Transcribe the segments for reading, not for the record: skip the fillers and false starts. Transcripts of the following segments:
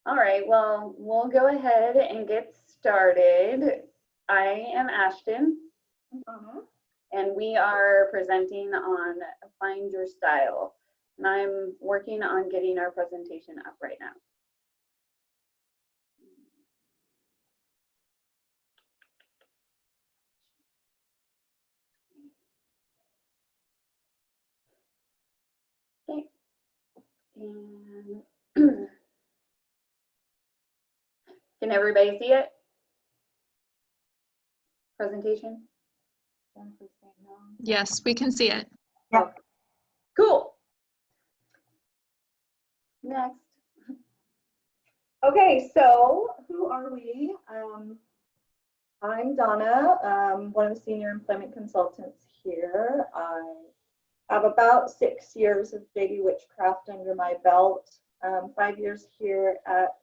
All right, well, we'll go ahead and get started. I am Ashton, and we are presenting on Find Your Style. And I'm working on getting our presentation up right now. Okay, and can everybody see it? Presentation? Yes, we can see it. Yep. Cool. Next. Okay, so who are we? I'm Donna, one of the senior employment consultants here. I have about 6 years of baby witchcraft under my belt, 5 years here at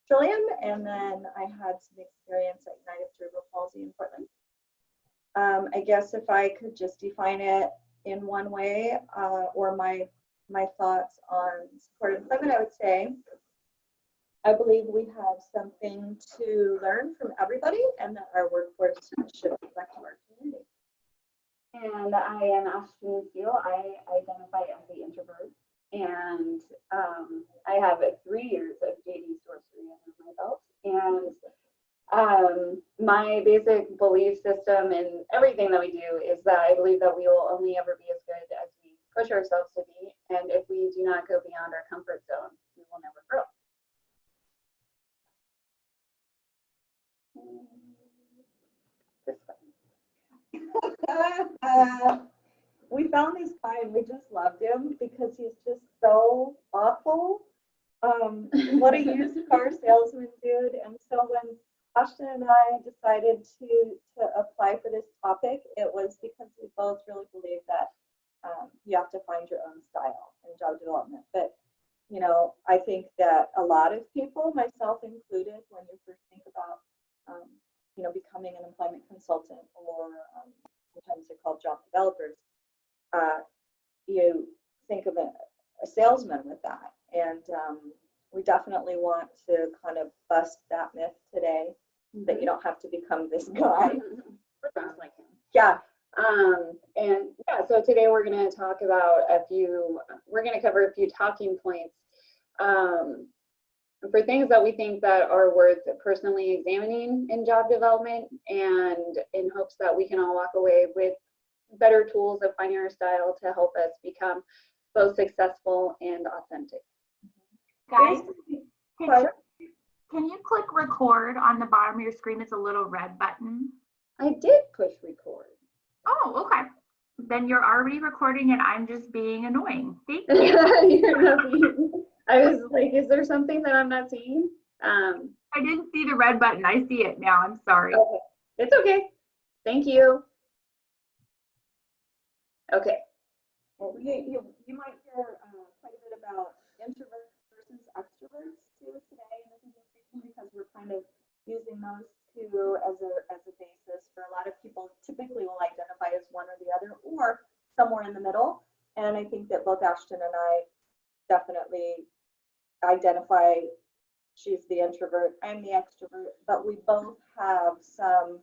Trillium, and then I had some experience at United Cerebral Palsy in Portland. I guess if I could just define it in one way, or my thoughts on supported employment, I would say I believe we have something to learn from everybody, and that our workforce should reflect our community. And I am Ashton Steele. I identify as the introvert, and I have 3 years of JD sorcery under my belt. And my basic belief system in everything that we do is that I believe that we will only ever be as good as we push ourselves to be, and if we do not go beyond our comfort zone, we will never grow. We found this guy and we just loved him because he's just so thoughtful. What a used car salesman dude. And so when Ashton and I decided to apply for this topic, it was because we both really believe that you have to find your own style in job development. But you know, I think that a lot of people, myself included, when you first think about you know, becoming an employment consultant, or sometimes they're called job developers, you think of a salesman with that. And we definitely want to kind of bust that myth today, that you don't have to become this guy. Like him. Yeah. And yeah, so today we're going to talk about we're going to cover a few talking points for things that we think that are worth personally examining in job development, and in hopes that we can all walk away with better tools of finding our style to help us become both successful and authentic. Guys, can you click record on the bottom of your screen? It's a little red button. I did push record. Oh, okay. Then you're already recording and I'm just being annoying. Thank you. You're not being, I was like, is there something that I'm not seeing? I didn't see the red button. I see it now. I'm sorry. Okay. It's okay. Thank you. Okay. Well, you might hear quite a bit about introverts versus extroverts too today in the presentation, because we're kind of using those two as a basis for a lot of people. Typically will identify as one or the other, or somewhere in the middle. And I think that both Ashton and I definitely identify, she's the introvert, I'm the extrovert, but we both have some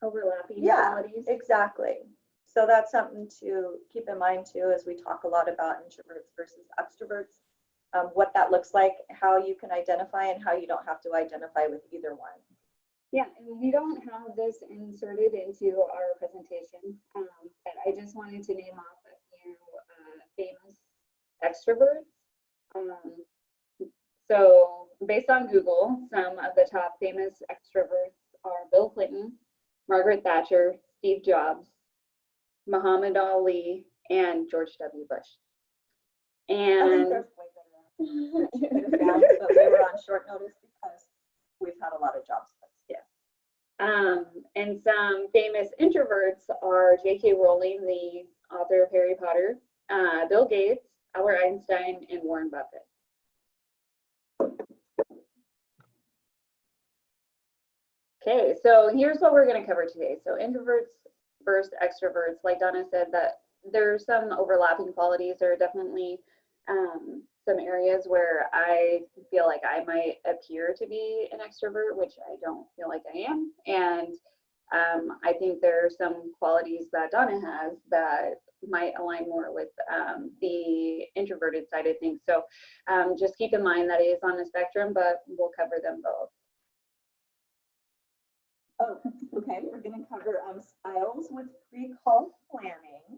Overlapping qualities. Exactly. So that's something to keep in mind too, as we talk a lot about introverts versus extroverts, what that looks like, how you can identify, and how you don't have to identify with either one. Yeah, and we don't have this inserted into our presentation, but I just wanted to name off a few famous extroverts. So based on Google, some of the top famous extroverts are Bill Clinton, Margaret Thatcher, Steve Jobs, Muhammad Ali, and George W. Bush. And I think there's way better you could have found, but we were on short notice because we've had a lot of jobs. And some famous introverts are J.K. Rowling, the author of Harry Potter, Bill Gates, Albert Einstein, and Warren Buffett. Okay, so here's what we're going to cover today. So introverts versus extroverts. Like Donna said, that there's some overlapping qualities. There are definitely some areas where I feel like I might appear to be an extrovert, which I don't feel like I am. And I think there are some qualities that Donna has that might align more with the introverted side of things. So just keep in mind that it is on the spectrum, but we'll cover them both. Oh, okay. We're going to cover styles with pre-call planning.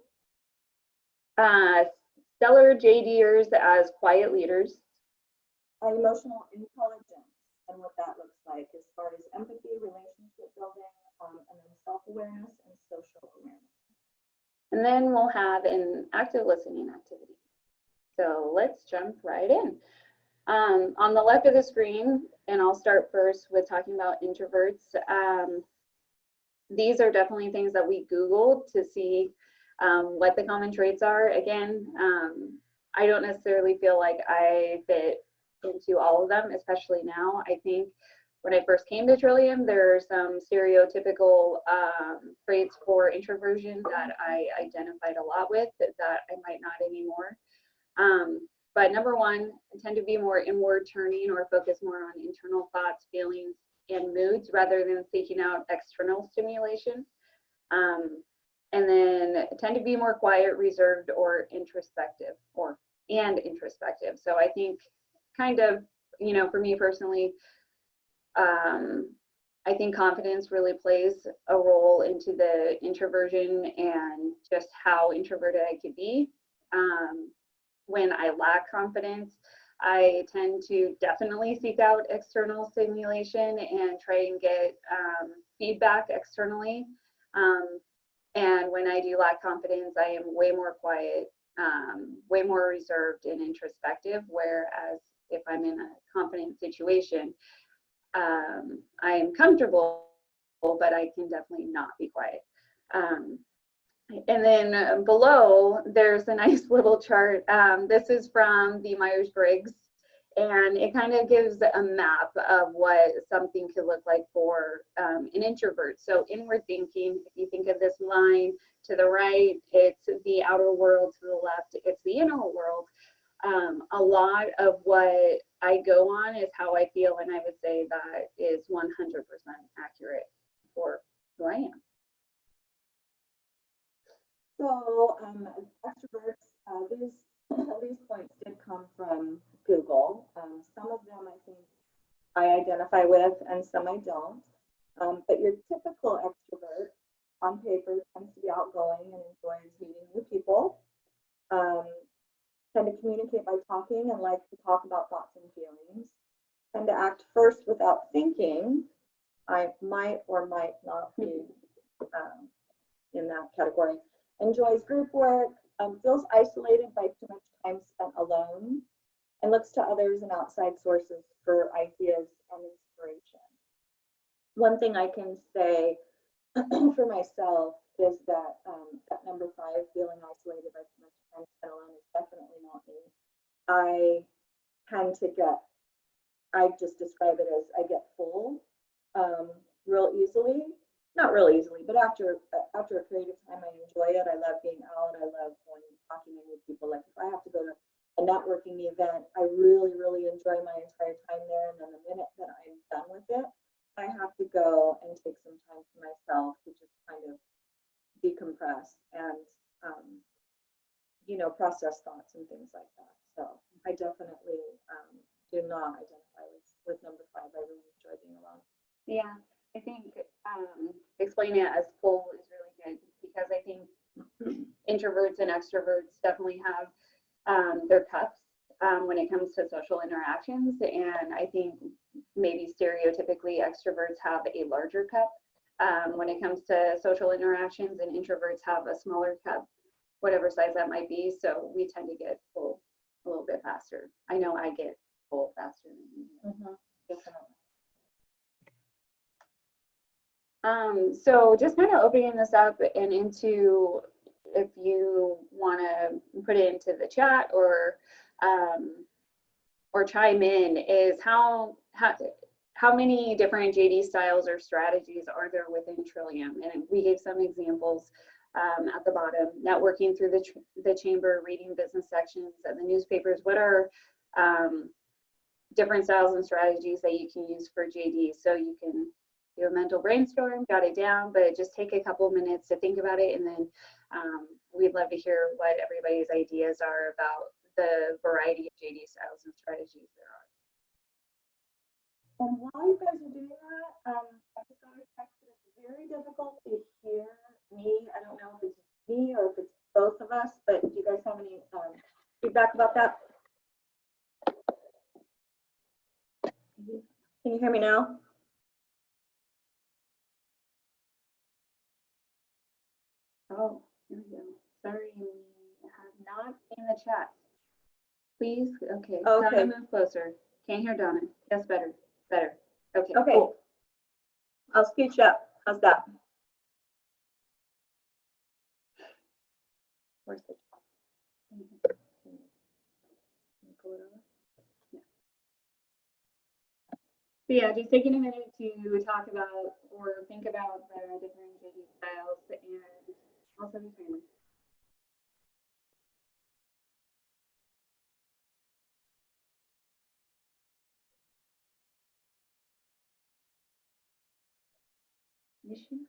Stellar JDers as quiet leaders. Emotional intelligence and what that looks like as far as empathy, relationship building, and then self-awareness and social awareness. And then we'll have an active listening activity. So let's jump right in. On the left of the screen, and I'll start first with talking about introverts. These are definitely things that we Googled to see what the common traits are. Again, I don't necessarily feel like I fit into all of them, especially now. I think when I first came to Trillium, there are some stereotypical traits for introversion that I identified a lot with that I might not anymore. But number one, I tend to be more inward turning or focus more on internal thoughts, feelings, and moods rather than seeking out external stimulation. And then tend to be more quiet, reserved, or introspective, introspective. So I think kind of, you know, for me personally, I think confidence really plays a role into the introversion and just how introverted I could be. When I lack confidence, I tend to definitely seek out external stimulation and try and get feedback externally. And when I do lack confidence, I am way more quiet, way more reserved and introspective, whereas if I'm in a confident situation, I am comfortable, but I can definitely not be quiet. And then below, there's a nice little chart. This is from the Myers-Briggs, and it kind of gives a map of what something could look like for an introvert. So inward thinking, if you think of this line to the right, it's the outer world, to the left, it's the inner world. A lot of what I go on is how I feel, and I would say that is 100% accurate for who I am. So extroverts, these points did come from Google. Some of them I think I identify with and some I don't. But your typical extrovert on paper tends to be outgoing and enjoys meeting new people. Tend to communicate by talking and like to talk about thoughts and feelings. Tend to act first without thinking. I might or might not be in that category. Enjoys group work, feels isolated by too much time spent alone, and looks to others and outside sources for ideas and inspiration. One thing I can say for myself is that that number 5, feeling isolated by too much time spent alone, is definitely not me. I tend to get, I just describe it as I get full real easily. Not really easily, but after a period of time, I enjoy it. I love being out. I love talking to new people. Like if I have to go to a networking event, I really, really enjoy my entire time there. And then the minute that I'm done with it, I have to go and take some time for myself to just kind of decompress and, process thoughts and things like that. So I definitely do not identify with number 5. I really enjoy being alone. Yeah, I think explaining it as full is really good because I think introverts and extroverts definitely have their cups when it comes to social interactions. And I think maybe stereotypically extroverts have a larger cup when it comes to social interactions, and introverts have a smaller cup, whatever size that might be. So we tend to get full a little bit faster. I know I get full faster than you. Definitely. So just kind of opening this up and into, if you want to put it into the chat or chime in, is how many different JD styles or strategies are there within Trillium? And we gave some examples at the bottom, networking through the chamber, reading business sections and the newspapers. What are different styles and strategies that you can use for JD? So you can do a mental brainstorm, got it down, but just take a couple minutes to think about it. And then we'd love to hear what everybody's ideas are about the variety of JD styles and strategies there are. And while you guys are doing that, I just got a text that it's very difficult to hear me. I don't know if it's me or if it's both of us, but do you guys have any feedback about that? Can you hear me now? Oh, here we go. Sorry, we have not seen the chat. Please, okay. Okay. Donna, move closer. Can't hear Donna. Yes, better. Better. Okay. Okay. Cool. I'll scooch up. How's that? Where's the? Can you pull it over? Yeah. So yeah, just taking a minute to talk about or think about the different JD styles and also the training. Mission.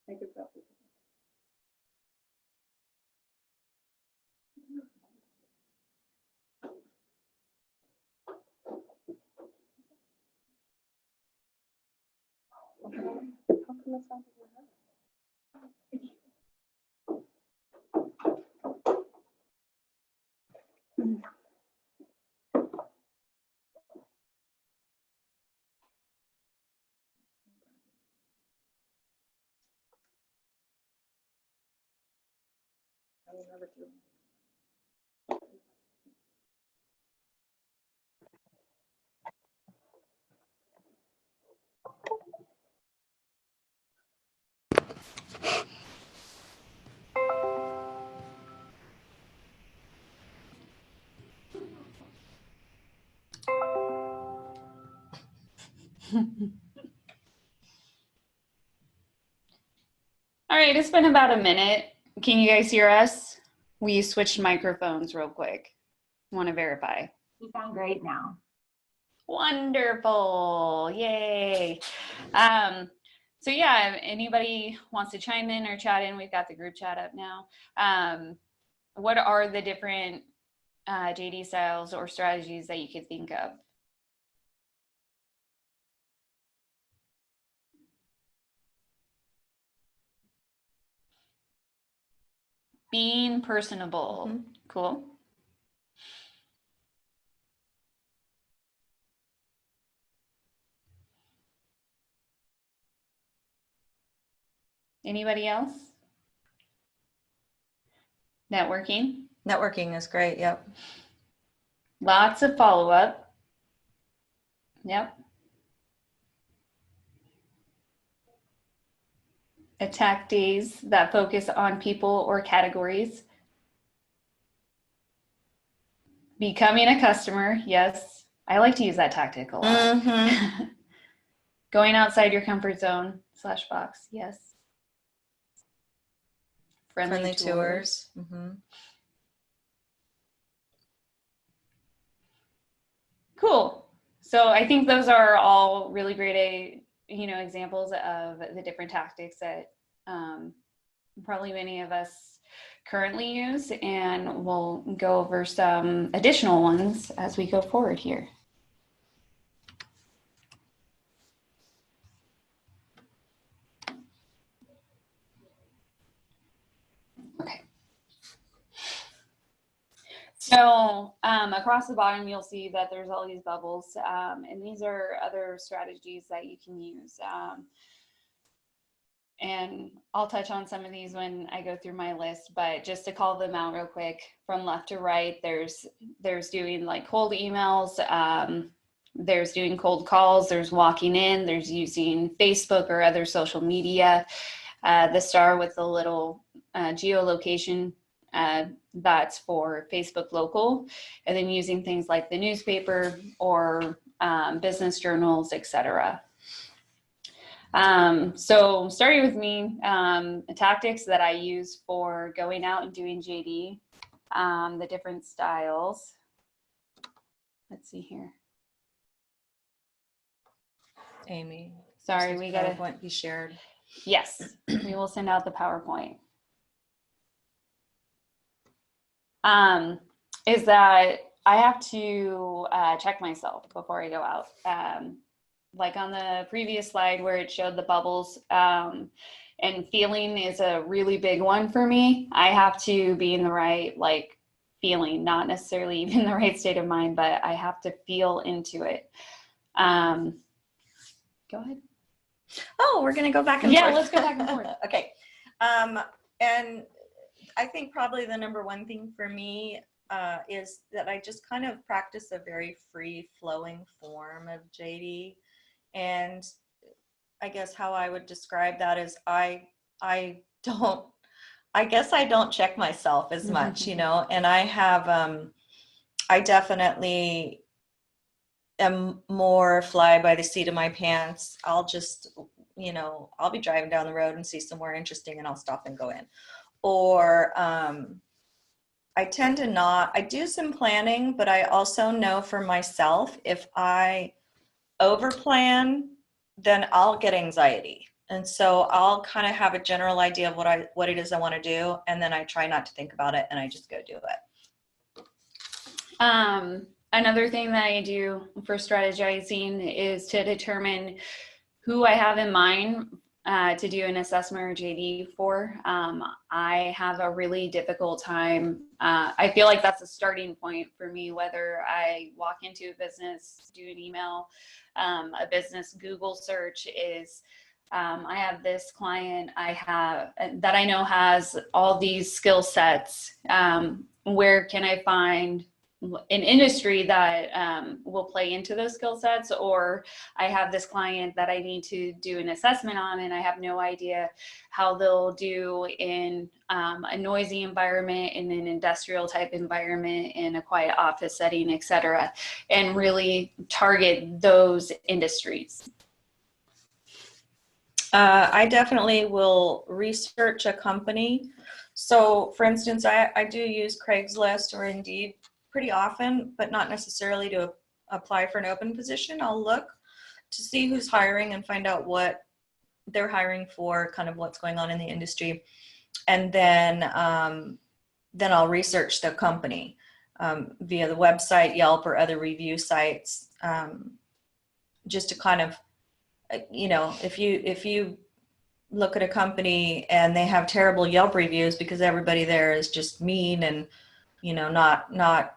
I could probably. How come it's not I remember too. All right, it's been about a minute. Can you guys hear us? We switched microphones real quick. Want to verify. You sound great now. Wonderful. Yay. So yeah, if anybody wants to chime in or chat in, we've got the group chat up now. What are the different JD styles or strategies that you could think of? Being personable. Mm-hmm. Cool. Anybody else? Networking. Networking is great. Yep. Lots of follow-up. Yep. Attack days that focus on people or categories. Becoming a customer. Yes. I like to use that tactic a lot. Mm-hmm. Going outside your comfort zone / box. Yes. Friendly tours. Mm-hmm. Cool. So I think those are all really great, examples of the different tactics that probably many of us currently use, and we'll go over some additional ones as we go forward here. Okay. So across the bottom, you'll see that there's all these bubbles, and these are other strategies that you can use. And I'll touch on some of these when I go through my list, but just to call them out real quick, from left to right, there's doing like cold emails, there's doing cold calls, there's walking in, there's using Facebook or other social media. The star with the little geolocation, that's for Facebook local, and then using things like the newspaper or business journals, etc. So starting with me, tactics that I use for going out and doing JD, the different styles. Let's see here. Amy. Sorry, we got PowerPoint be shared. Yes, we will send out the PowerPoint. Is that I have to check myself before I go out. Like on the previous slide where it showed the bubbles, and feeling is a really big one for me. I have to be in the right feeling, not necessarily even the right state of mind, but I have to feel into it. Go ahead. Oh, we're going to go back and forth. forth. Let's go back and forth. Okay. And I think probably the number one thing for me is that I just kind of practice a very free flowing form of JD. And I guess how I would describe that is I guess I don't check myself as much, you know, and I have, I definitely am more fly by the seat of my pants. I'll just, you know, I'll be driving down the road and see somewhere interesting and I'll stop and go in. Or I tend to not, I do some planning, but I also know for myself, if I overplan, then I'll get anxiety. And so I'll kind of have a general idea of what it is I want to do. And then I try not to think about it and I just go do it. Another thing that I do for strategizing is to determine who I have in mind to do an assessment or JD for. I have a really difficult time. I feel like that's a starting point for me, whether I walk into a business, do an email, a business Google search is, I have this client that I know has all these skill sets. Where can I find an industry that will play into those skill sets? Or I have this client that I need to do an assessment on and I have no idea how they'll do in a noisy environment, in an industrial type environment, in a quiet office setting, etc., and really target those industries. I definitely will research a company. So for instance, I do use Craigslist or Indeed pretty often, but not necessarily to apply for an open position. I'll look to see who's hiring and find out what they're hiring for, kind of what's going on in the industry. And then I'll research the company via the website, Yelp, or other review sites, just to kind of, you know, if you look at a company and they have terrible Yelp reviews because everybody there is just mean and, you know, not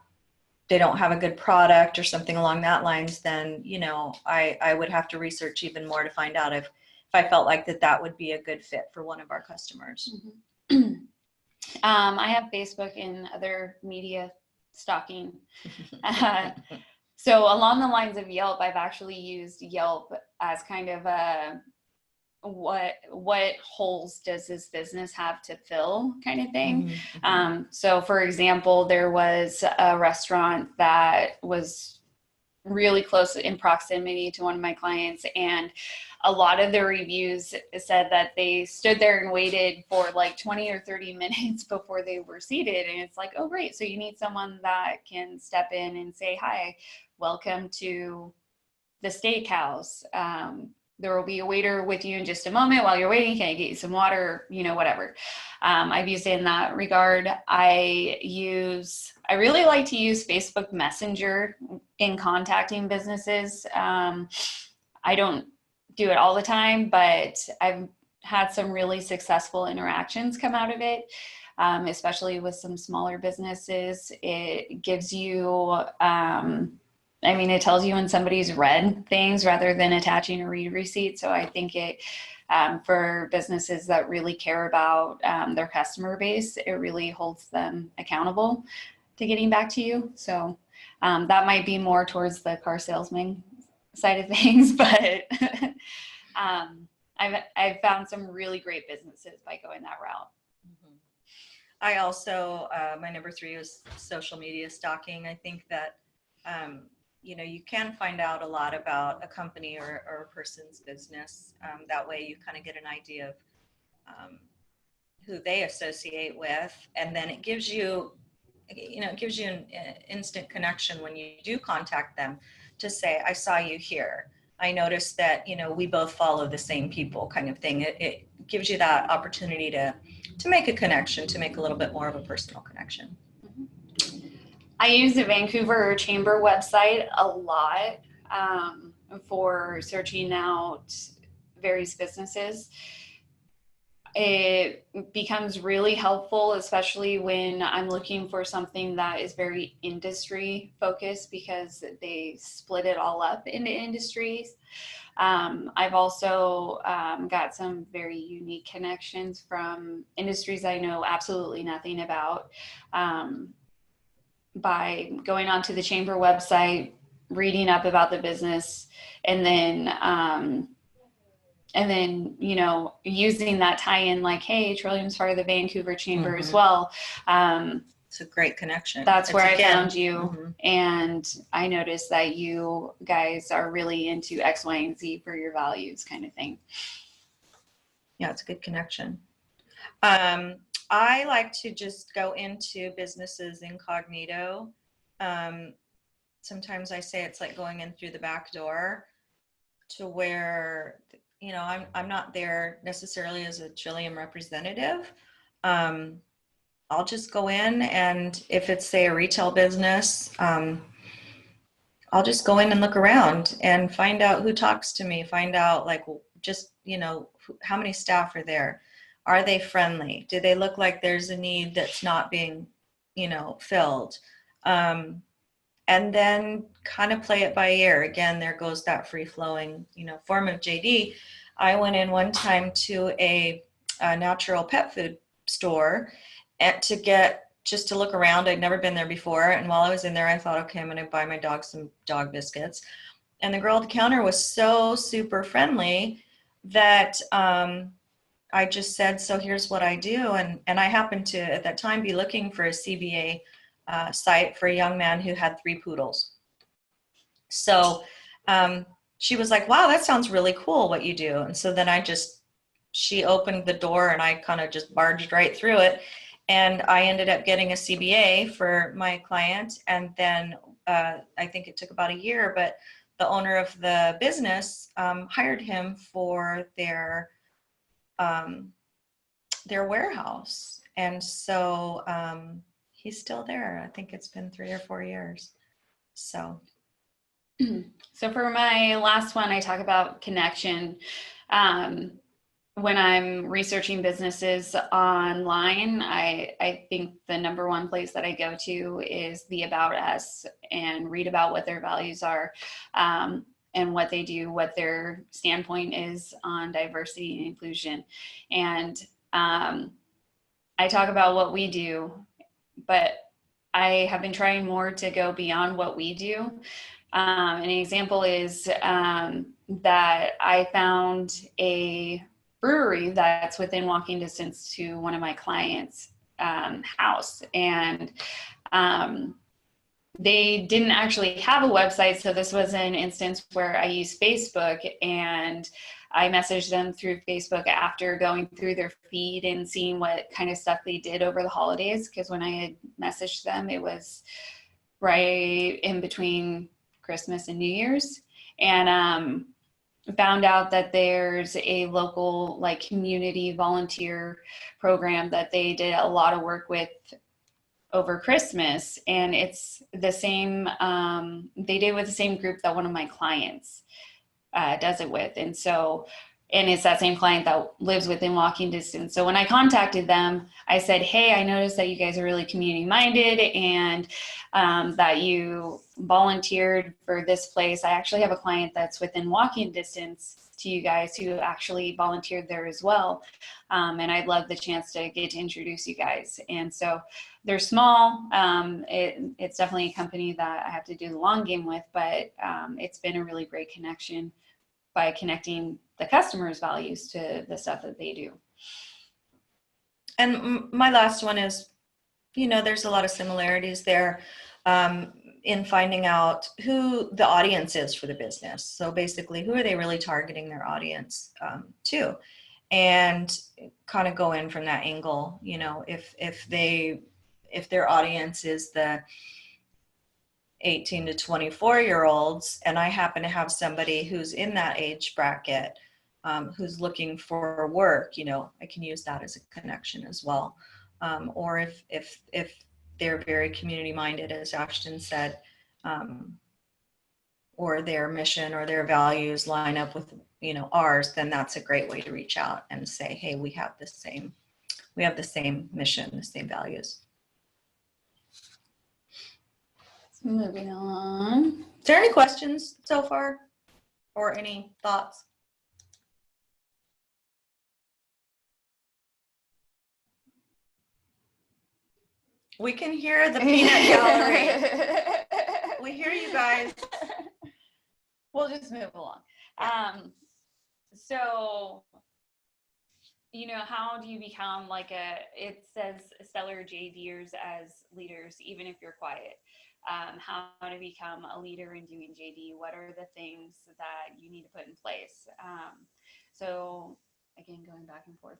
they don't have a good product or something along that lines, then, you know, I would have to research even more to find out if I felt like that would be a good fit for one of our customers. Mm-hmm. I have Facebook and other media stalking. So along the lines of Yelp, I've actually used Yelp as kind of a what holes does this business have to fill kind of thing. Mm-hmm. So for example, there was a restaurant that was really close in proximity to one of my clients, and a lot of the reviews said that they stood there and waited for like 20 or 30 minutes before they were seated. And it's like, oh, great. So you need someone that can step in and say, hi, welcome to the steakhouse. There will be a waiter with you in just a moment. While you're waiting, can I get you some water? You know, whatever. I've used it in that regard. I really like to use Facebook Messenger in contacting businesses. I don't do it all the time, but I've had some really successful interactions come out of it, especially with some smaller businesses. It gives you, it tells you when somebody's read things rather than attaching a read receipt. So I think it, for businesses that really care about their customer base, it really holds them accountable to getting back to you. So that might be more towards the car salesman side of things, but I've found some really great businesses by going that route. Mm-hmm. I also, my number 3 was social media stalking. I think that you can find out a lot about a company or a person's business. That way you kind of get an idea of who they associate with, and then it gives you an instant connection when you do contact them to say, I saw you here. I noticed that, we both follow the same people, kind of thing. It gives you that opportunity to make a connection, to make a little bit more of a personal connection. I use the Vancouver Chamber website a lot for searching out various businesses. It becomes really helpful, especially when I'm looking for something that is very industry focused, because they split it all up into industries. I've also got some very unique connections from industries I know absolutely nothing about. By going onto the Chamber website, reading up about the business, and then using that tie-in, like, hey, Trillium's part of the Vancouver Chamber as well. It's a great connection. That's where I found you. And I noticed that you guys are really into X, Y, and Z for your values, kind of thing. Yeah, it's a good connection. I like to just go into businesses incognito. Sometimes I say it's like going in through the back door, to where, I'm not there necessarily as a Trillium representative. I'll just go in, and if it's, say, a retail business, I'll just go in and look around and find out who talks to me, find out, like, just, how many staff are there. Are they friendly? Do they look like there's a need that's not being, filled? And then kind of play it by ear. Again, there goes that free-flowing, form of JD. I went in one time to a natural pet food store just to look around. I'd never been there before. And while I was in there, I thought, okay, I'm going to buy my dog some dog biscuits. And the girl at the counter was so super friendly that I just said, so here's what I do. And I happened to, at that time, be looking for a CBA site for a young man who had 3 poodles. So she was like, wow, that sounds really cool what you do. And so then she opened the door, and I kind of just barged right through it. And I ended up getting a CBA for my client. And then I think it took about a year, but the owner of the business hired him for their warehouse. And so he's still there. I think it's been 3 or 4 years. So for my last one, I talk about connection. When I'm researching businesses online, I think the number one place that I go to is the About Us, and read about what their values are, and what they do, what their standpoint is on diversity and inclusion. And I talk about what we do, but I have been trying more to go beyond what we do. An example is that I found a brewery that's within walking distance to one of my clients' house. And they didn't actually have a website. So this was an instance where I used Facebook, and I messaged them through Facebook after going through their feed and seeing what kind of stuff they did over the holidays. Because when I had messaged them, it was right in between Christmas and New Year's. And found out that there's a local community volunteer program that they did a lot of work with over Christmas, and it's the same, they did with the same group that one of my clients does it with. And it's that same client that lives within walking distance. So when I contacted them, I said, hey, I noticed that you guys are really community minded, and that you volunteered for this place. I actually have a client that's within walking distance to you guys who actually volunteered there as well. And I'd love the chance to get to introduce you guys. And so they're small. It's definitely a company that I have to do the long game with, but it's been a really great connection by connecting the customer's values to the stuff that they do. And my last one is, there's a lot of similarities there. in finding out who the audience is for the business. So basically, who are they really targeting their audience to? And kind of go in from that angle. You know, if their audience is the 18 to 24-year-olds, and I happen to have somebody who's in that age bracket, who's looking for work, you know, I can use that as a connection as well. Or if they're very community minded, as Ashton said, or their mission or their values line up with, you know, ours, then that's a great way to reach out and say, hey, we have the same mission, the same values. Moving on. Is there any questions so far or any thoughts? We can hear the peanut gallery. We hear you guys. We'll just move along. So, you know, how do you become like it says stellar JDers as leaders, even if you're quiet? How to become a leader in doing JD? What are the things that you need to put in place? So again, going back and forth.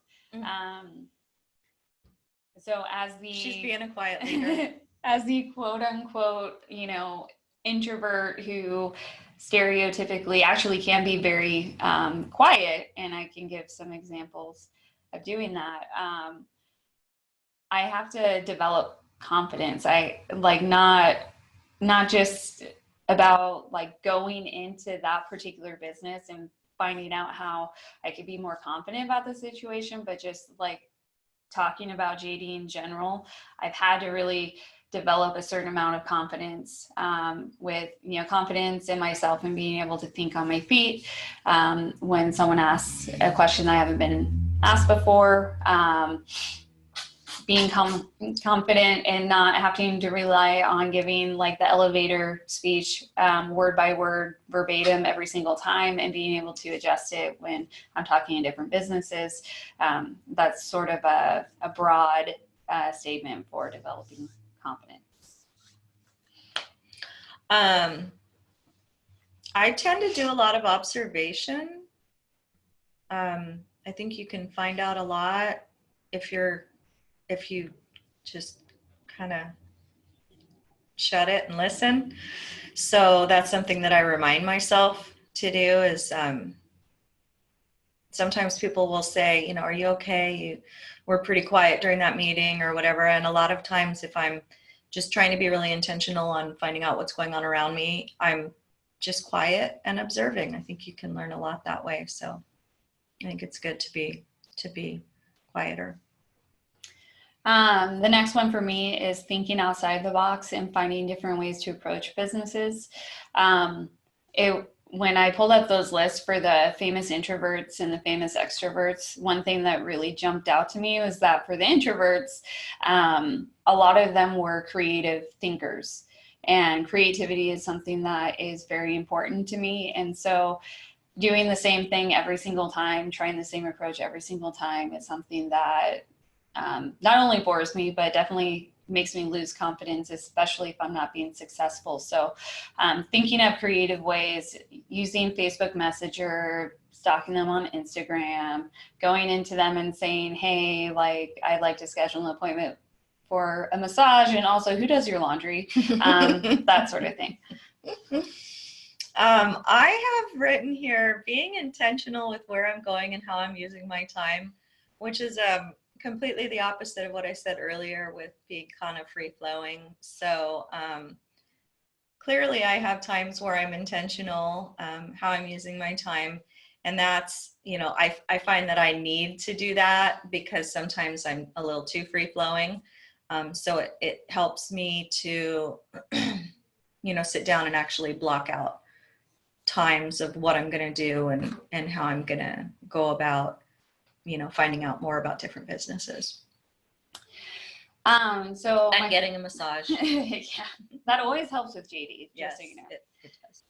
So as She's being a quiet leader. as the quote unquote, you know, introvert who stereotypically actually can be very quiet, and I can give some examples of doing that. I have to develop confidence. I like not just about like going into that particular business and finding out how I could be more confident about the situation, but just like talking about JD in general, I've had to really develop a certain amount of confidence with, you know, confidence in myself and being able to think on my feet when someone asks a question that I haven't been asked before, being confident and not having to rely on giving like the elevator speech word by word verbatim every single time, and being able to adjust it when I'm talking in different businesses. That's sort of a broad statement for developing confidence. I tend to do a lot of observation. I think you can find out a lot if you just kind of shut it and listen. So that's something that I remind myself to do is sometimes people will say, you know, are you okay? You were pretty quiet during that meeting or whatever. And a lot of times if I'm just trying to be really intentional on finding out what's going on around me, I'm just quiet and observing. I think you can learn a lot that way. So I think it's good to be quieter. The next one for me is thinking outside the box and finding different ways to approach businesses. When I pulled up those lists for the famous introverts and the famous extroverts, one thing that really jumped out to me was that for the introverts, a lot of them were creative thinkers, and creativity is something that is very important to me. And so doing the same thing every single time, trying the same approach every single time is something that not only bores me, but definitely makes me lose confidence, especially if I'm not being successful. So thinking of creative ways, using Facebook Messenger, stalking them on Instagram, going into them and saying, hey, like, I'd like to schedule an appointment for a massage, and also who does your laundry, that sort of thing. I have written here, being intentional with where I'm going and how I'm using my time, which is completely the opposite of what I said earlier with being kind of free-flowing. So clearly I have times where I'm intentional how I'm using my time, and that's, you know, I find that I need to do that because sometimes I'm a little too free-flowing. So it helps me to you know, sit down and actually block out times of what I'm going to do and how I'm going to go about, you know, finding out more about different businesses. So and getting a massage. Yeah, that always helps with JD. Yes, just so you know. it does.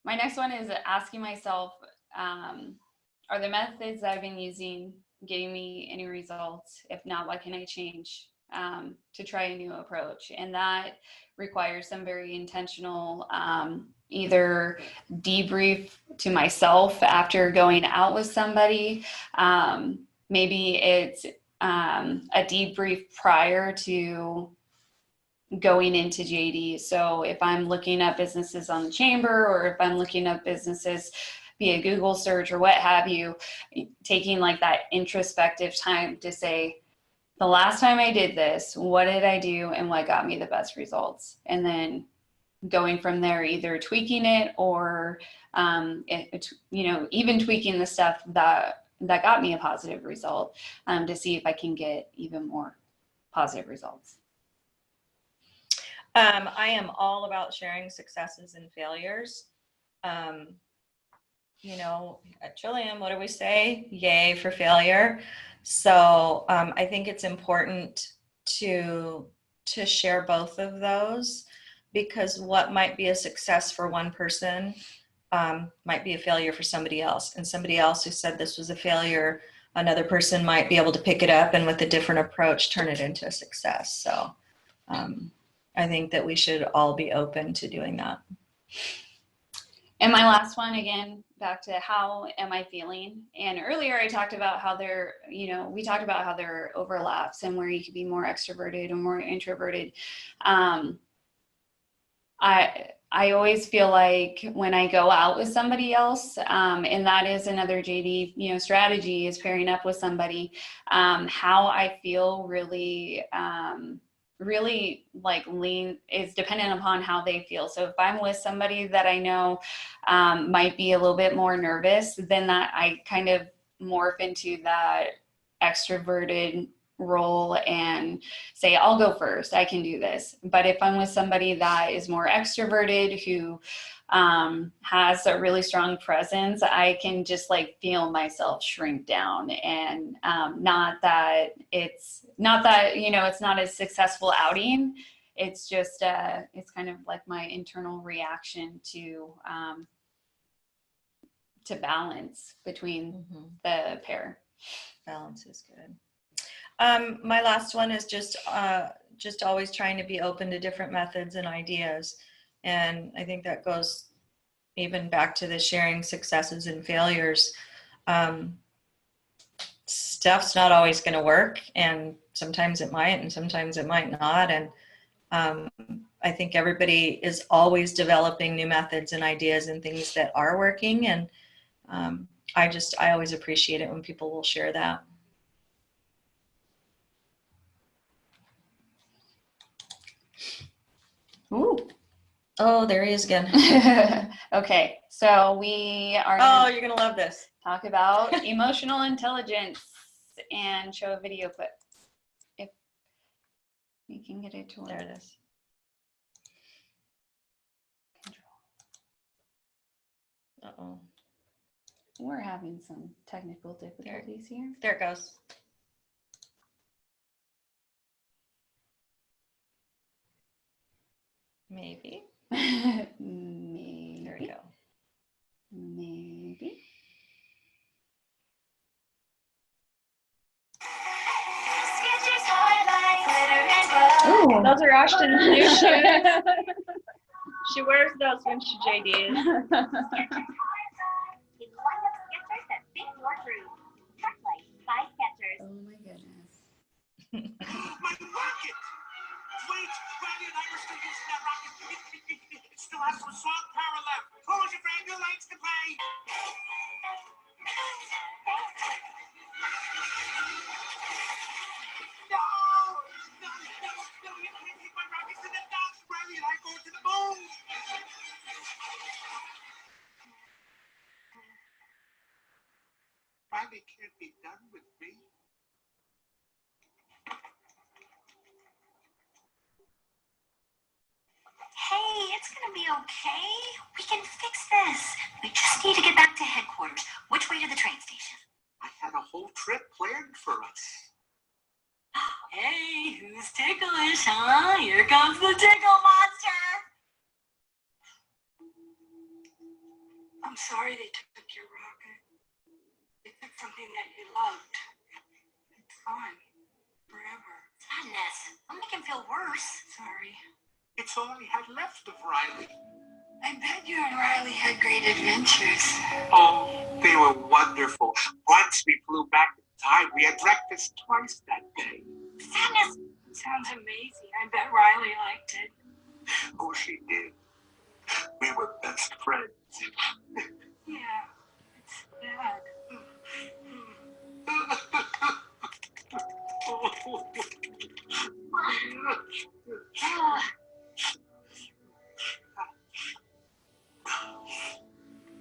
My next one is asking myself, are the methods that I've been using getting me any results? If not, what can I change? to try a new approach. And that requires some very intentional, either debrief to myself after going out with somebody. Maybe it's a debrief prior to going into JD. So if I'm looking up businesses on the chamber, or if I'm looking up businesses via Google search or what have you, taking like that introspective time to say, the last time I did this, what did I do and what got me the best results? And then going from there, either tweaking it or, even tweaking the stuff that got me a positive result, to see if I can get even more positive results. I am all about sharing successes and failures. At Trillium, what do we say? Yay for failure. So I think it's important to share both of those, because what might be a success for one person might be a failure for somebody else. And somebody else who said this was a failure, another person might be able to pick it up and with a different approach turn it into a success. So I think that we should all be open to doing that. And my last one, again, back to how am I feeling? And earlier I talked about how we talked about how there are overlaps and where you could be more extroverted or more introverted. I always feel like when I go out with somebody else, and that is another JD, strategy, is pairing up with somebody, how I feel really like lean is dependent upon how they feel. So if I'm with somebody that I know might be a little bit more nervous, then that I kind of morph into that extroverted role and say, I'll go first, I can do this. But if I'm with somebody that is more extroverted, who has a really strong presence, I can just like feel myself shrink down. And not that it's not a successful outing. It's just it's kind of like my internal reaction to balance between the pair. Balance is good. My last one is just always trying to be open to different methods and ideas. And I think that goes even back to the sharing successes and failures. Stuff's not always going to work, and sometimes it might, and sometimes it might not. And I think everybody is always developing new methods and ideas and things that are working. And I always appreciate it when people will share that. Ooh. Oh, there he is again. Okay, so we are you're gonna love this. Talk about emotional intelligence and show a video clip. If you can get it to work. There it is. Uh-oh. We're having some technical difficulties here. There it goes. Maybe. Maybe. There we go. Maybe. Ooh, those are Ashton's new shoes. She wears those when she JDs. Oh my goodness. My rocket! Wait, Randy and I were still using that rocket. It still has some strong power left. Hold your brand new lights to play. No! You can't take my rocket to the dock. Randy and I go to the moon. Randy can't be done with me. Hey, it's gonna be okay. We can fix this. We just need to get back to headquarters. Which way to the train station? I had a whole trip planned for us. Hey, who's ticklish, huh? Here comes the tickle monster. I'm sorry they took your rocket. They took something that you loved. It's gone. Forever. Sadness. worse? Sorry. It's all he had left of Riley. I bet you and Riley had great adventures. Oh, they were wonderful. Once we flew back in time, we had breakfast twice that day. Sadness. Sounds amazing. I bet Riley liked it. Oh, she did. We were best friends. Yeah, it's sad.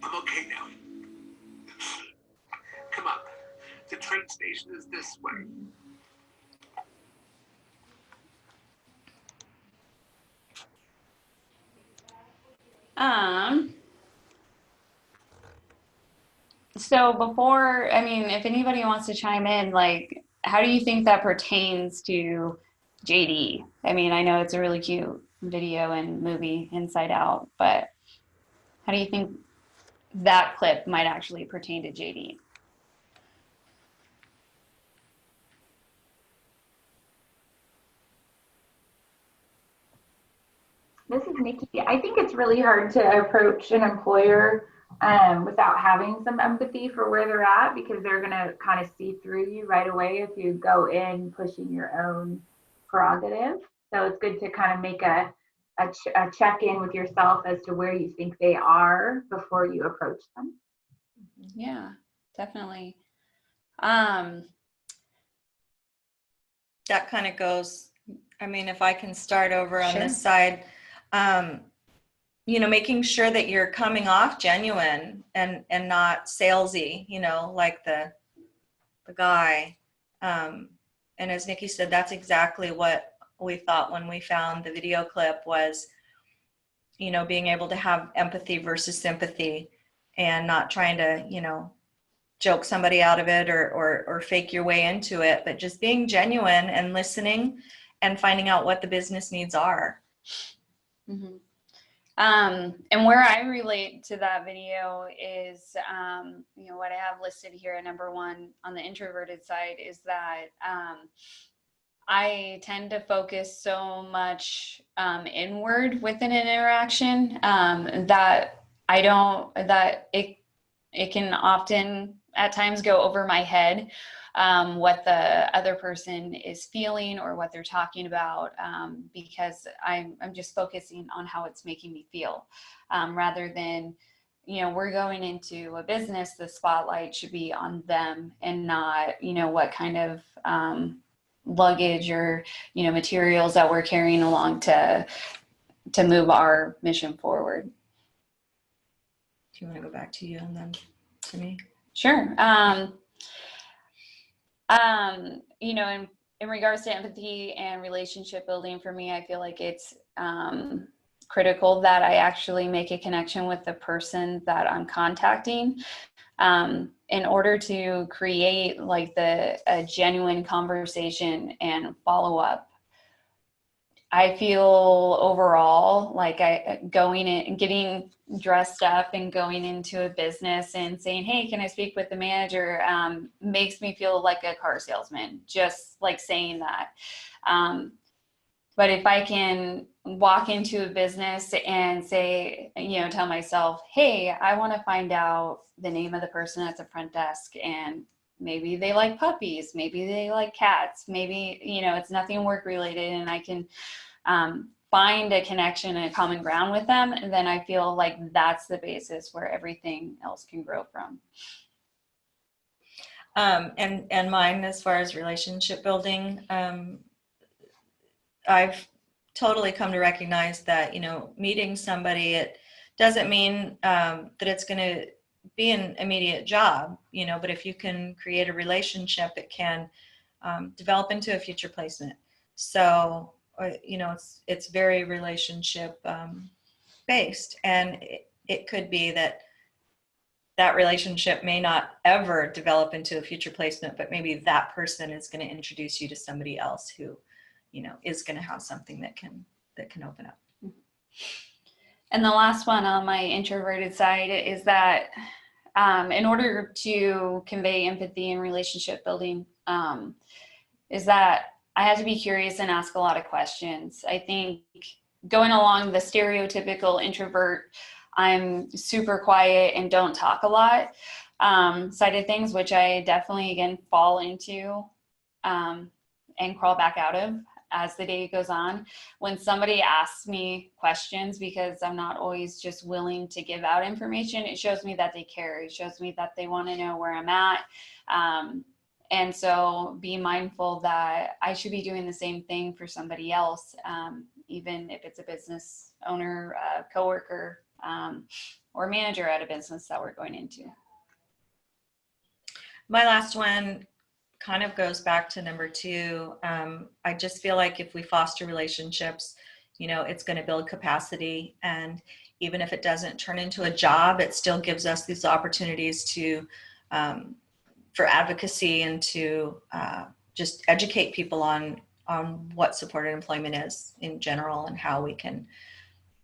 I'm okay now. Come on. The train station is this way. So before, I mean, if anybody wants to chime in, like, how do you think that pertains to JD? I mean, I know it's a really cute video and movie, Inside Out, but how do you think that clip might actually pertain to JD? This is Nikki. I think it's really hard to approach an employer without having some empathy for where they're at, because they're going to kind of see through you right away if you go in pushing your own prerogative. So it's good to kind of make a check-in with yourself as to where you think they are before you approach them. Yeah, definitely. That kind of goes, I mean, if I can start over on Sure. this side, you know, making sure that you're coming off genuine and not salesy, you know, like the guy. And as Nikki said, that's exactly what we thought when we found the video clip was, you know, being able to have empathy versus sympathy and not trying to, you know, joke somebody out of it or fake your way into it, but just being genuine and listening and finding out what the business needs are. Mm-hmm. And where I relate to that video is, you know, what I have listed here at number 1 on the introverted side is that I tend to focus so much inward within an interaction that it can often at times go over my head what the other person is feeling or what they're talking about, because I'm just focusing on how it's making me feel, rather than, you know, we're going into a business, the spotlight should be on them and not, you know, what kind of luggage or, you know, materials that we're carrying along to move our mission forward. Do you want to go back to you and then to me? Sure. You know, in regards to empathy and relationship building, for me, I feel like it's critical that I actually make a connection with the person that I'm contacting, in order to create like a genuine conversation and follow up. I feel overall like going in and getting dressed up and going into a business and saying, hey, can I speak with the manager, makes me feel like a car salesman, just like saying that. But if I can walk into a business and say, you know, tell myself, hey, I want to find out the name of the person at the front desk, and maybe they like puppies, maybe they like cats, maybe, you know, it's nothing work related, and I can find a connection and a common ground with them, and then I feel like that's the basis where everything else can grow from. And mine, as far as relationship building, I've totally come to recognize that, you know, meeting somebody, it doesn't mean that it's going to be an immediate job, you know, but if you can create a relationship, it can develop into a future placement. So, you know, it's very relationship based, and it could be that relationship may not ever develop into a future placement, but maybe that person is going to introduce you to somebody else who, you know, is going to have something that can open up. And the last one on my introverted side is that in order to convey empathy and relationship building, is that I had to be curious and ask a lot of questions. I think going along the stereotypical introvert, I'm super quiet and don't talk a lot side of things, which I definitely, again, fall into and crawl back out of as the day goes on. When somebody asks me questions, because I'm not always just willing to give out information, it shows me that they care. It shows me that they want to know where I'm at. And so be mindful that I should be doing the same thing for somebody else, even if it's a business owner, coworker, or manager at a business that we're going into. My last one kind of goes back to number 2. I just feel like if we foster relationships, you know, it's going to build capacity. And even if it doesn't turn into a job, it still gives us these opportunities to, for advocacy and to just educate people on what supported employment is in general and how we can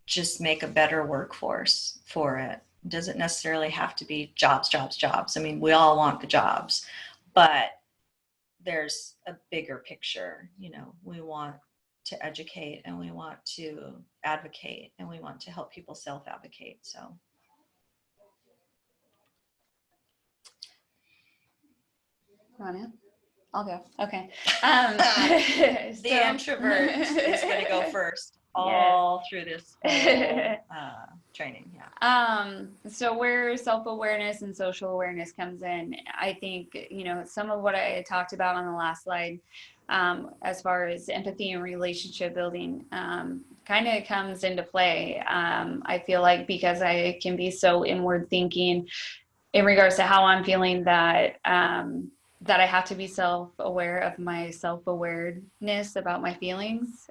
just make a better workforce for it. It doesn't necessarily have to be jobs, jobs, jobs. I mean, we all want the jobs, but there's a bigger picture. You know, we want to educate and we want to advocate and we want to help people self-advocate. So. Rania? I'll go. Okay. The introvert is going to go first all through this whole, training. Yeah. So where self-awareness and social awareness comes in, I think, you know, some of what I talked about on the last slide, as far as empathy and relationship building, kind of comes into play. I feel like because I can be so inward thinking in regards to how I'm feeling that, that I have to be self-aware of my self-awareness about my feelings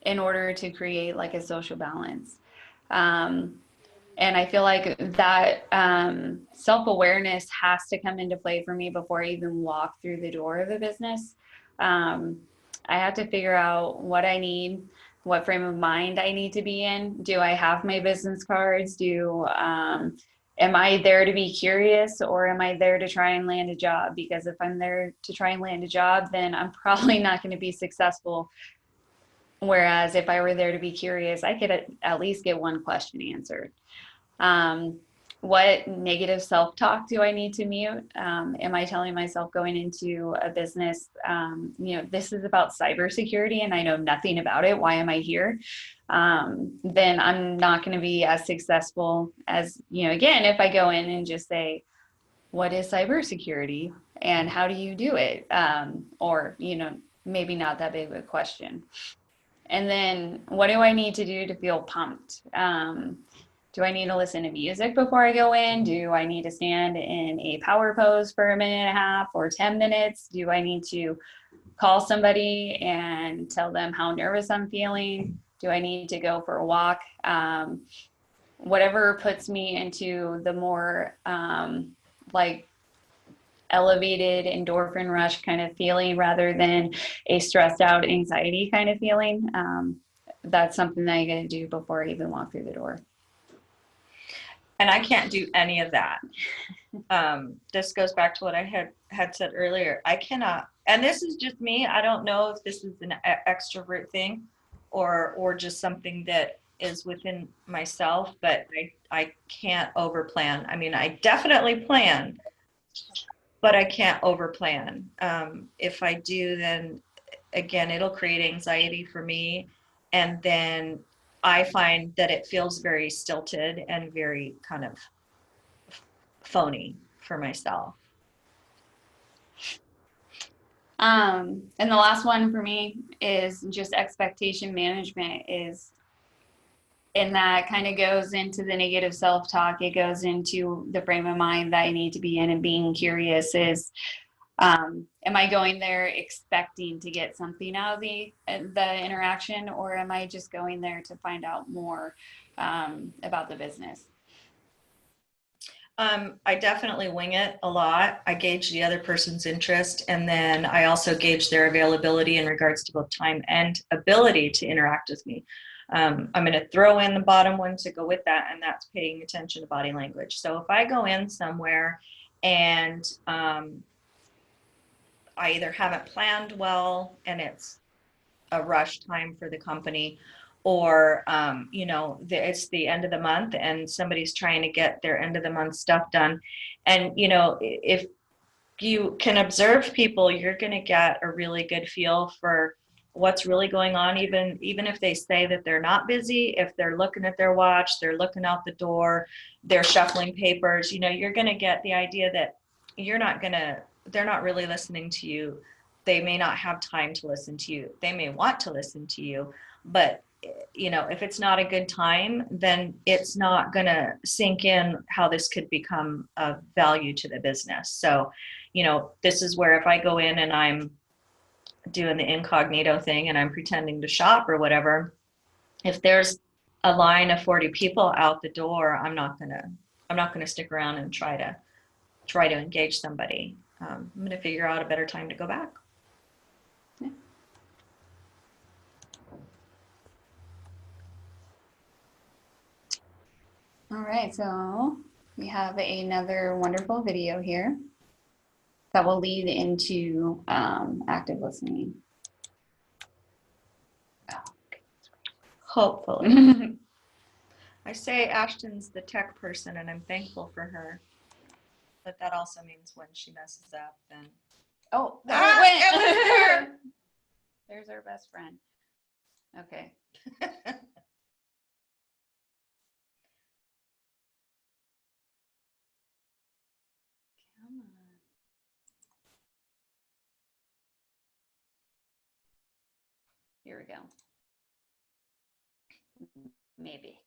in order to create like a social balance. And I feel like that self-awareness has to come into play for me before I even walk through the door of a business. I have to figure out what I need, what frame of mind I need to be in. Do I have my business cards? Am I there to be curious, or am I there to try and land a job? Because if I'm there to try and land a job, then I'm probably not going to be successful. Whereas if I were there to be curious, I could at least get one question answered. What negative self-talk do I need to mute? Am I telling myself going into a business, you know, this is about cybersecurity and I know nothing about it. Why am I here? Then I'm not going to be as successful as, you know, again, if I go in and just say, what is cybersecurity and how do you do it? Or, you know, maybe not that big of a question. And then what do I need to do to feel pumped? Do I need to listen to music before I go in? Do I need to stand in a power pose for a minute and a half or 10 minutes? Do I need to call somebody and tell them how nervous I'm feeling? Do I need to go for a walk? Whatever puts me into the more like elevated endorphin rush kind of feeling rather than a stressed out anxiety kind of feeling. That's something that I got to do before I even walk through the door. And I can't do any of that. This goes back to what I had said earlier. I cannot, and this is just me. I don't know if this is an extrovert thing or just something that is within myself, but I can't over plan. I mean, I definitely plan, but I can't over plan. If I do, then again, it'll create anxiety for me. And then I find that it feels very stilted and very kind of phony for myself. And the last one for me is just expectation management, is, and that kind of goes into the negative self-talk. It goes into the frame of mind that I need to be in, and being curious is, am I going there expecting to get something out of the interaction, or am I just going there to find out more about the business? I definitely wing it a lot. I gauge the other person's interest, and then I also gauge their availability in regards to both time and ability to interact with me. I'm going to throw in the bottom one to go with that, and that's paying attention to body language. So if I go in somewhere and I either haven't planned well and it's a rush time for the company, or it's the end of the month and somebody's trying to get their end of the month stuff done. And if you can observe people, you're going to get a really good feel for what's really going on, even if they say that they're not busy. If they're looking at their watch, they're looking out the door, they're shuffling papers, you're going to get the idea that they're not really listening to you. They may not have time to listen to you. They may want to listen to you, but if it's not a good time, then it's not going to sink in how this could become of value to the business. So, this is where if I go in and I'm doing the incognito thing and I'm pretending to shop or whatever, if there's a line of 40 people out the door, I'm not gonna stick around and try to engage somebody. I'm gonna figure out a better time to go back. Yeah. All right, so we have another wonderful video here that will lead into active listening. Hopefully. I say Ashton's the tech person and I'm thankful for her. But that also means when she messes up, then. Oh, there it went. There's our best friend. Okay. Come on. Here we go. Maybe.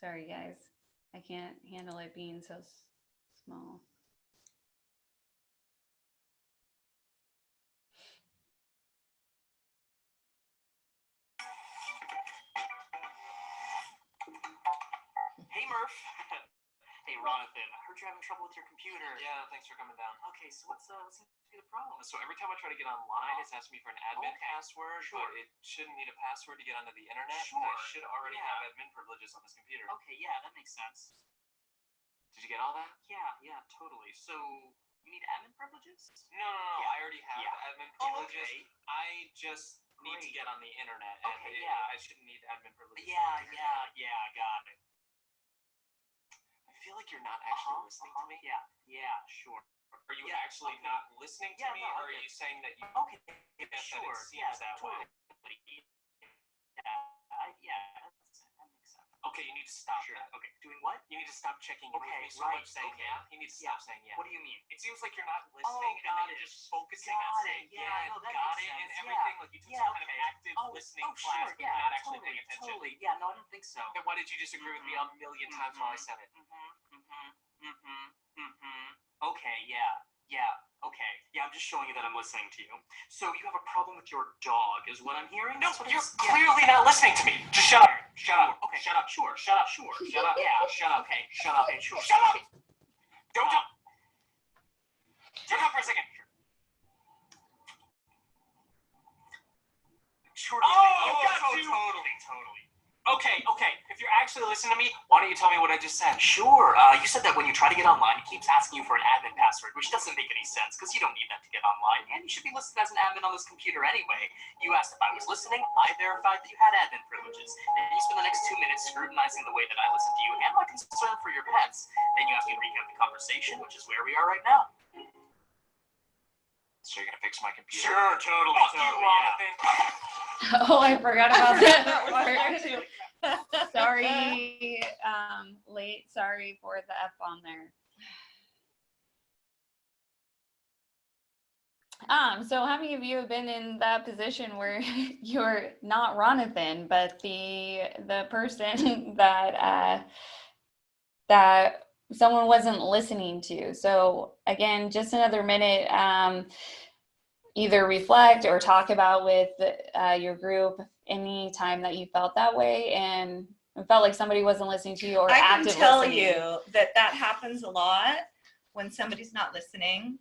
Sorry, guys. I can't handle it being so small. Hey, Murph. Hey, Ronathan. I heard you're having trouble with your computer. Yeah, thanks for coming down. Okay, so what seems to be the problem? So every time I try to get online, it's asking me for an admin password, but it shouldn't need a password to get onto the internet. Sure. I should already have admin privileges on this computer. Okay, yeah, that makes sense. Did you get all that? Yeah, totally. So you need admin privileges? No. Yeah. I already have admin privileges. Okay. I just need to get on the internet. Okay, I shouldn't need admin privileges. Yeah, got it. I feel like you're not actually listening to me. Yeah, sure. Are you actually not listening to me, or are you saying that you? Okay, sure. That it seems that way. That makes sense. Okay, you need to stop that. Okay, doing what? You need to stop checking. Okay, so much saying yeah. You need to stop saying yeah. What do you mean? It seems like you're not listening, and then you're just focusing on saying yeah, got it, and everything. Like you took some kind of active listening class, but you're not actually paying attention. Totally. Yeah, no, I don't think so. Then why did you disagree with me a million times while I said it? Okay, okay. Yeah, I'm just showing you that I'm listening to you. So you have a problem with your dog, is what I'm hearing? No, you're clearly not listening to me. Just shut up. Shut up. Okay, shut up. Sure. Shut up. Sure. Shut up. Yeah, shut up. Okay, shut up. Okay, sure. Shut up! Don't talk. Shut up for a second. Sure. Totally. Okay. If you're actually listening to me, why don't you tell me what I just said? Sure. You said that when you try to get online, it keeps asking you for an admin password, which doesn't make any sense because you don't need that to get online, and you should be listed as an admin on this computer anyway. You asked if I was listening. I verified that you had admin privileges. Then you spend the next 2 minutes scrutinizing the way that I listen to you and my concern for your pets. Then you asked me to recap the conversation, which is where we are right now. So you're gonna fix my computer? Sure, totally. Oh, I forgot about that. Sorry, late. Sorry for the F-bomb there. So how many of you have been in that position where you're not Ronathan, but the person that someone wasn't listening to? So again, just another minute. Either reflect or talk about with your group any time that you felt that way and felt like somebody wasn't listening to you or active listening. I can tell you that happens a lot when somebody's not listening.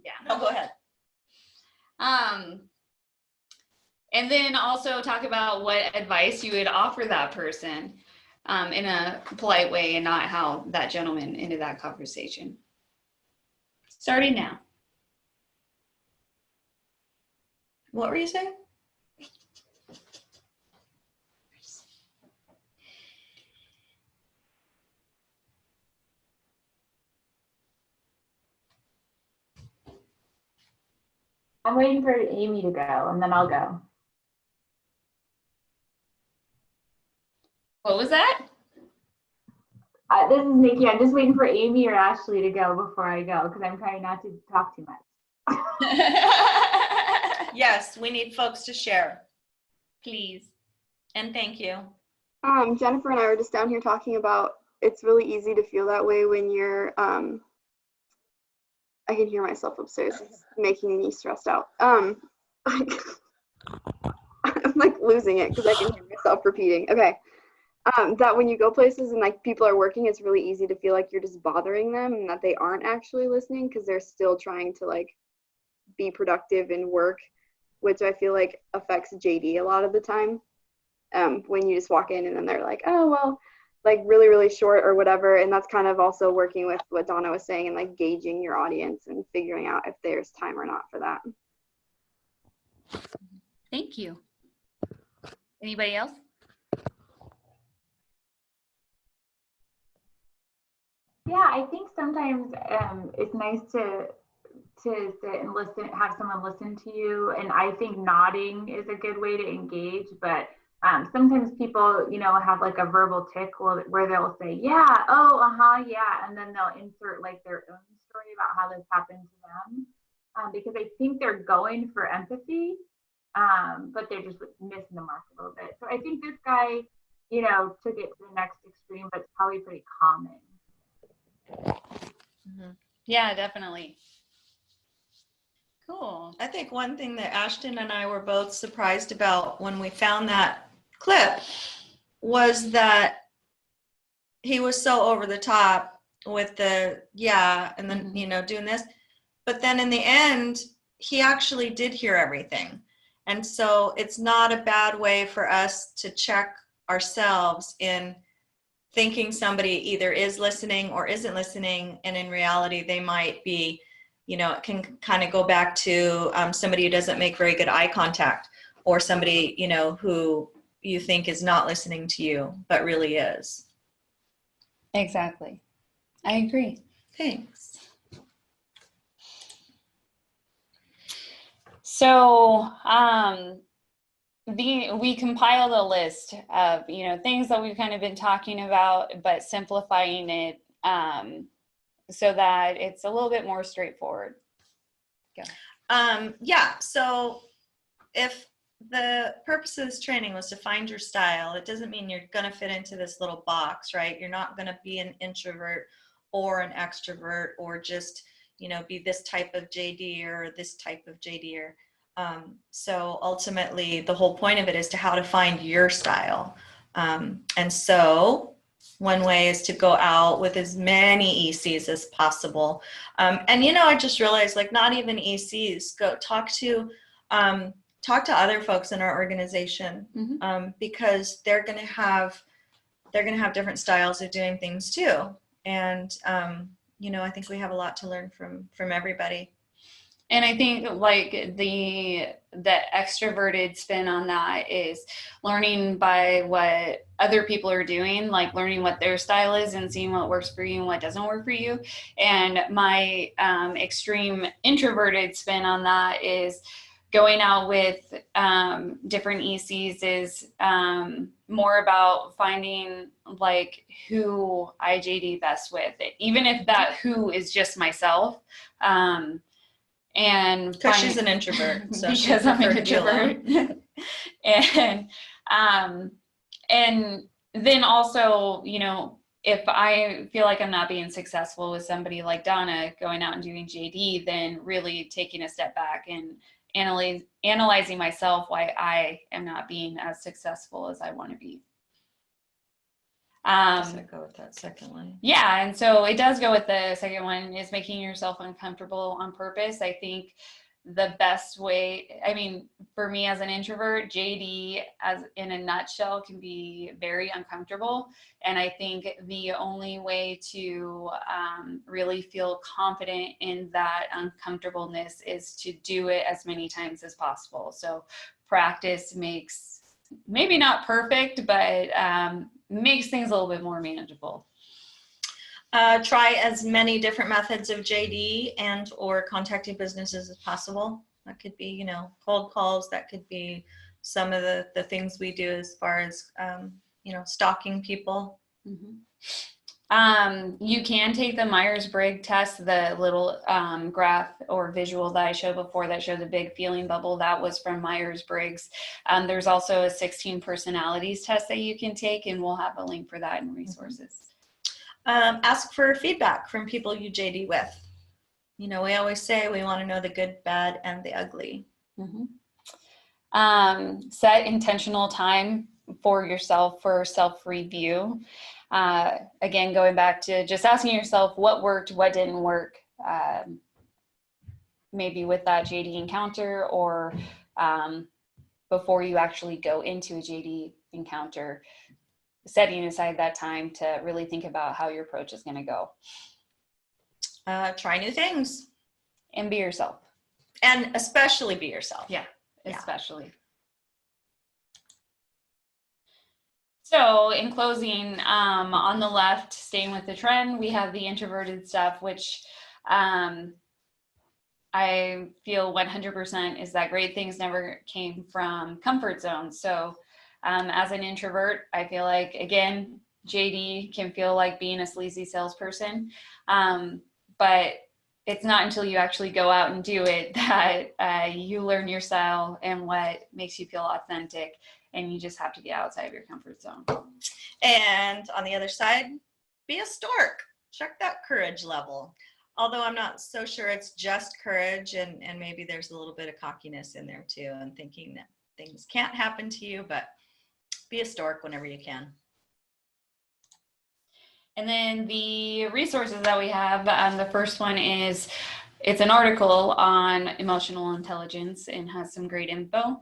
Yeah. No, go ahead. And then also talk about what advice you would offer that person in a polite way and not how that gentleman ended that conversation. Starting now. What were you saying? I'm waiting for Amy to go, and then I'll go. What was that? This is Nikki. I'm just waiting for Amy or Ashley to go before I go because I'm trying not to talk too much. Yes, we need folks to share. Please. And thank you. Jennifer and I were just down here talking about it's really easy to feel that way when you're I can hear myself upstairs. It's making me stressed out. I'm like losing it because I can hear myself repeating. Okay. That when you go places and like people are working, it's really easy to feel like you're just bothering them and that they aren't actually listening because they're still trying to like be productive and work, which I feel like affects JD a lot of the time. When you just walk in and then they're like, oh, well, like really, really short or whatever. And that's kind of also working with what Donna was saying and like gauging your audience and figuring out if there's time or not for that. Thank you. Anybody else? Yeah, I think sometimes it's nice to sit and listen, have someone listen to you. And I think nodding is a good way to engage, but sometimes people, you know, have like a verbal tick where they'll say, yeah, oh, yeah. And then they'll insert like their own story about how this happened to them because I think they're going for empathy, but they're just missing the mark a little bit. So I think this guy, you know, took it to the next extreme, but it's probably pretty common. Mm-hmm. Yeah, definitely. Cool. I think one thing that Ashton and I were both surprised about when we found that clip was that he was so over the top with the yeah and then you know doing this, but then in the end he actually did hear everything. And so it's not a bad way for us to check ourselves in thinking somebody either is listening or isn't listening, and in reality they might be, you know, it can kind of go back to somebody who doesn't make very good eye contact, or somebody, you know, who you think is not listening to you but really is. Exactly. I agree. Thanks. So we compiled a list of, you know, things that we've kind of been talking about, but simplifying it so that it's a little bit more straightforward. Yeah, so if the purpose of this training was to find your style, it doesn't mean you're going to fit into this little box, right? You're not going to be an introvert or an extrovert or just, you know, be this type of JD or this type of JD. So ultimately, the whole point of it is to how to find your style. And so one way is to go out with as many ECs as possible. And, you know, I just realized, like, not even ECs, go talk to other folks in our organization, because they're going to have different styles of doing things too. And, you know, I think we have a lot to learn from everybody. And I think like the extroverted spin on that is learning by what other people are doing, like learning what their style is and seeing what works for you and what doesn't work for you. And my extreme introverted spin on that is going out with different ECs is more about finding like who I JD best with, even if that who is just myself. And because she's an introvert, so because I'm an introvert. And then also, you know, if I feel like I'm not being successful with somebody like Donna going out and doing JD, then really taking a step back and analyzing myself why I am not being as successful as I want to be. Does it go with that second one? Yeah, and so it does go with the second one, is making yourself uncomfortable on purpose. I think the best way, I mean, for me as an introvert, JD as in a nutshell can be very uncomfortable. And I think the only way to really feel confident in that uncomfortableness is to do it as many times as possible. So practice makes, maybe not perfect, but makes things a little bit more manageable. Try as many different methods of JD and or contacting businesses as possible. That could be, you know, cold calls. That could be some of the things we do as far as, you know, stalking people. Mm-hmm. You can take the Myers-Briggs test, the little graph or visual that I showed before that showed the big feeling bubble. That was from Myers-Briggs. There's also a 16 personalities test that you can take, and we'll have a link for that in resources. Ask for feedback from people you JD with. You know, we always say we want to know the good, bad, and the ugly. Mm-hmm. Set intentional time for yourself for self-review. Again, going back to just asking yourself what worked, what didn't work, maybe with that JD encounter or before you actually go into a JD encounter, setting aside that time to really think about how your approach is going to go. Try new things. And be yourself. And especially be yourself. Yeah, especially. So in closing, on the left, staying with the trend, we have the introverted stuff, which I feel 100% is that great things never came from comfort zones. So as an introvert, I feel like, again, JD can feel like being a sleazy salesperson, but it's not until you actually go out and do it that you learn your style and what makes you feel authentic, and you just have to get outside of your comfort zone. And on the other side, be a stork. Check that courage level. Although I'm not so sure it's just courage, and maybe there's a little bit of cockiness in there too, and thinking that things can't happen to you, but be a stork whenever you can. And then the resources that we have, the first one is, it's an article on emotional intelligence and has some great info.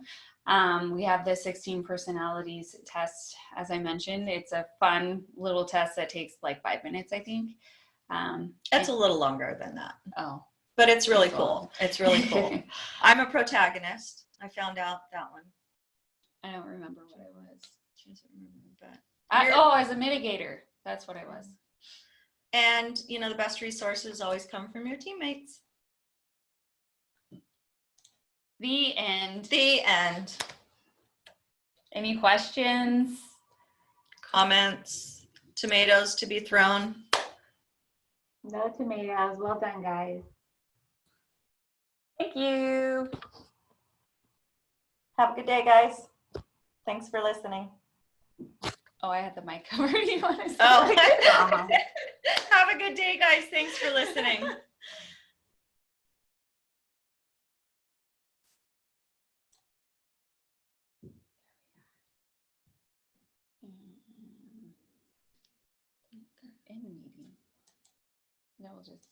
We have the 16 personalities test, as I mentioned. It's a fun little test that takes like 5 minutes, I think. It's a little longer than that. Oh. But it's really cool. It's really cool. I'm a protagonist. I found out that one. I don't remember what I was. She doesn't remember, but as a mitigator. That's what I was. And, you know, the best resources always come from your teammates. The end. The end. Any questions? Comments? Tomatoes to be thrown? No tomatoes. Well done, guys. Thank you. Have a good day, guys. Thanks for listening. Oh, I had the mic covered. You want to say? Oh. Have a good day, guys. Thanks for listening. In the meeting. No, we'll just